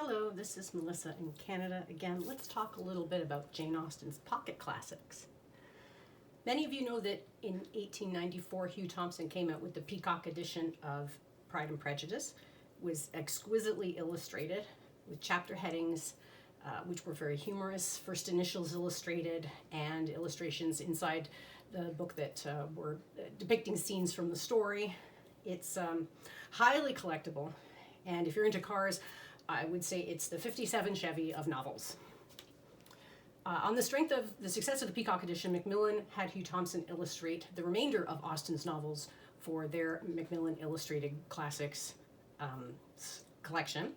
Hello, this is Melissa in Canada again. Let's talk a little bit about Jane Austen's Pocket Classics. Many of you know that in 1894, Hugh Thompson came out with the Peacock edition of Pride and Prejudice. It was exquisitely illustrated with chapter headings, which were very humorous, first initials illustrated, and illustrations inside the book that were depicting scenes from the story. It's highly collectible, and if you're into cars, I would say it's the 57 Chevy of novels. On the strength of the success of the Peacock edition, Macmillan had Hugh Thompson illustrate the remainder of Austen's novels for their Macmillan Illustrated Classics collection.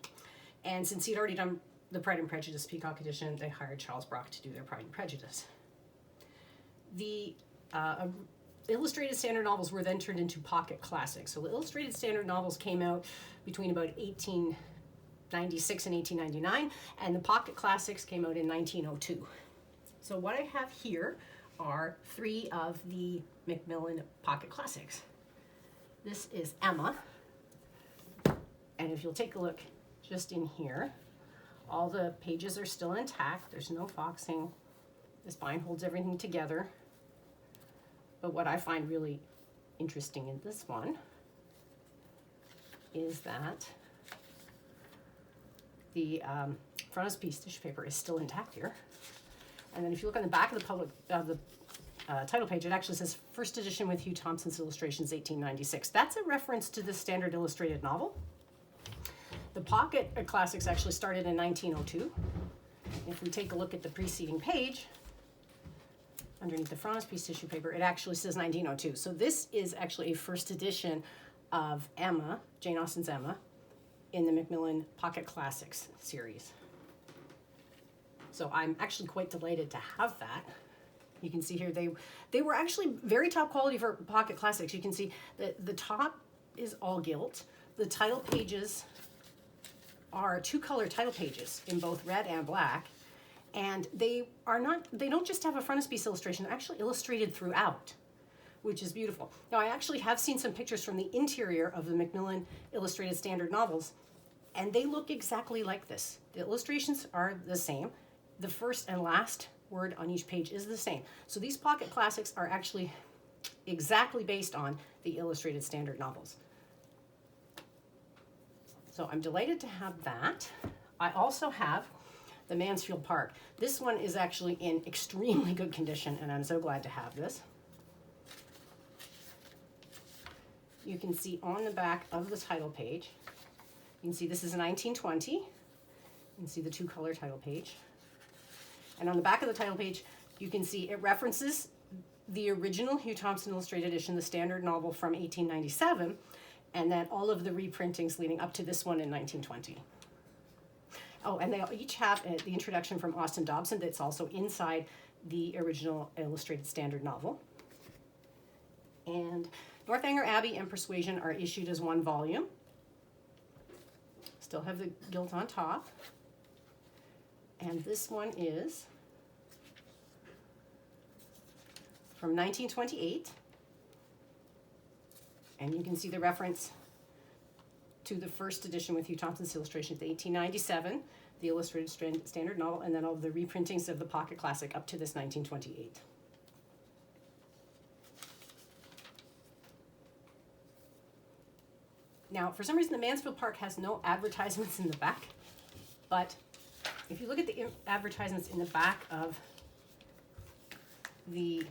And since he'd already done the Pride and Prejudice Peacock edition, they hired Charles Brock to do their Pride and Prejudice. The Illustrated Standard Novels were then turned into Pocket Classics. So the Illustrated Standard Novels came out between about 1896 and 1899, and the Pocket Classics came out in 1902. So what I have here are three of the Macmillan Pocket Classics. This is Emma, and if you'll take a look just in here, all the pages are still intact. There's no foxing. The spine holds everything together. But what I find really interesting in this one is that the frontispiece tissue paper is still intact here. And then if you look on the back of the title page, it actually says first edition with Hugh Thompson's illustrations, 1896. That's a reference to the standard illustrated novel. The Pocket Classics actually started in 1902. If we take a look at the preceding page, underneath the frontispiece tissue paper, it actually says 1902. So this is actually a first edition of Emma, Jane Austen's Emma, in the Macmillan Pocket Classics series. So I'm actually quite delighted to have that. You can see here they were actually very top quality for Pocket Classics. You can see that the top is all gilt. The title pages are two-color title pages in both red and black, and they don't just have a frontispiece illustration, they're actually illustrated throughout, which is beautiful. Now, I actually have seen some pictures from the interior of the Macmillan Illustrated Standard Novels, and they look exactly like this. The illustrations are the same. The first and last word on each page is the same. So these Pocket Classics are actually exactly based on the Illustrated Standard Novels. So I'm delighted to have that. I also have the Mansfield Park. This one is actually in extremely good condition, and I'm so glad to have this. You can see on the back of the title page, you can see this is a 1920. You can see the two-color title page. And on the back of the title page, you can see it references the original Hugh Thompson Illustrated edition, the standard novel from 1897, and then all of the reprintings leading up to this one in 1920. Oh, and they each have the introduction from Austen Dobson that's also inside the original Illustrated Standard novel. And Northanger Abbey and Persuasion are issued as one volume. Still have the gilt on top. And this one is from 1928. And you can see the reference to the first edition with Hugh Thompson's illustrations, the 1897, the Illustrated Standard Novel, and then all of the reprintings of the Pocket Classic up to this 1928. Now, for some reason, the Mansfield Park has no advertisements in the back, but if you look at the advertisements in the back of the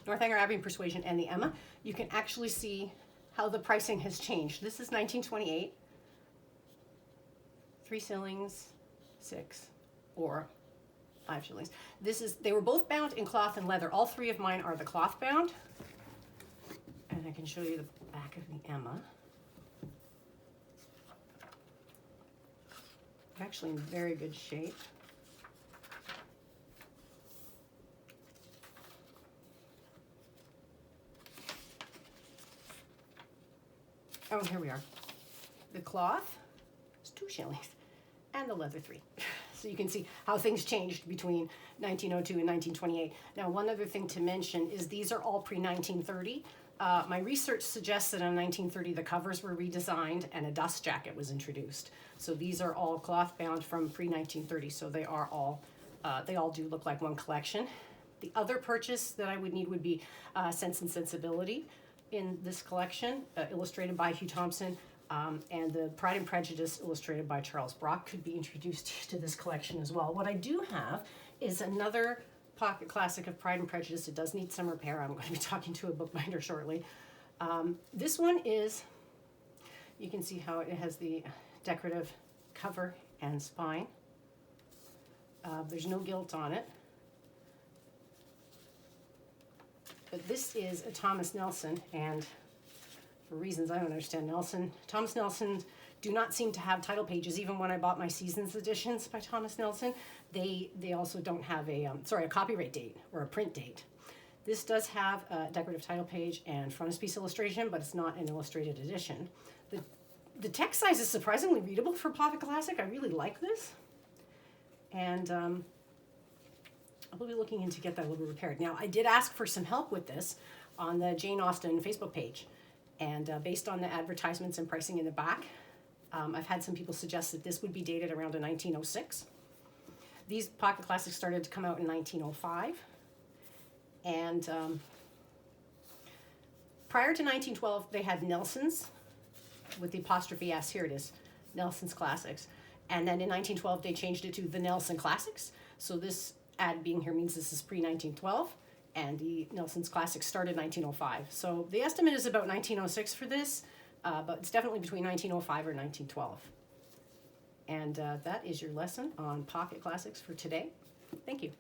Northanger Abbey and Persuasion and the Emma, you can actually see how the pricing has changed. This is 1928, 3 shillings, 6, or 5 shillings. They were both bound in cloth and leather. All three of mine are the cloth bound. And I can show you the back of the Emma. Actually in very good shape. Oh, here we are. The cloth is 2 shillings and the leather 3. So you can see how things changed between 1902 and 1928. Now, one other thing to mention is these are all pre-1930. My research suggests that in 1930 the covers were redesigned and a dust jacket was introduced. So these are all cloth bound from pre-1930, so they all do look like one collection. The other purchase that I would need would be Sense and Sensibility in this collection, illustrated by Hugh Thompson, and the Pride and Prejudice, illustrated by Charles Brock, could be introduced to this collection as well. What I do have is another pocket classic of Pride and Prejudice. It does need some repair. I'm going to be talking to a bookbinder shortly. This one is, you can see how it has the decorative cover and spine. There's no gilt on it. But this is a Thomas Nelson, and for reasons I don't understand, Thomas Nelson do not seem to have title pages. Even when I bought my Seasons editions by Thomas Nelson, they also don't have a copyright date or a print date. This does have a decorative title page and frontispiece illustration, but it's not an illustrated edition. The text size is surprisingly readable for Pocket Classic. I really like this. And I'll be looking into get that a little repaired. Now, I did ask for some help with this on the Jane Austen Facebook page. And based on the advertisements and pricing in the back, I've had some people suggest that this would be dated around 1906. These Pocket Classics started to come out in 1905. And prior to 1912, they had Nelson's with the apostrophe S. Here it is, Nelson's Classics. And then in 1912, they changed it to the Nelson Classics. So this ad being here means this is pre-1912. And the Nelson's Classics started 1905. So the estimate is about 1906 for this, but it's definitely between 1905 or 1912. And that is your lesson on Pocket Classics for today. Thank you.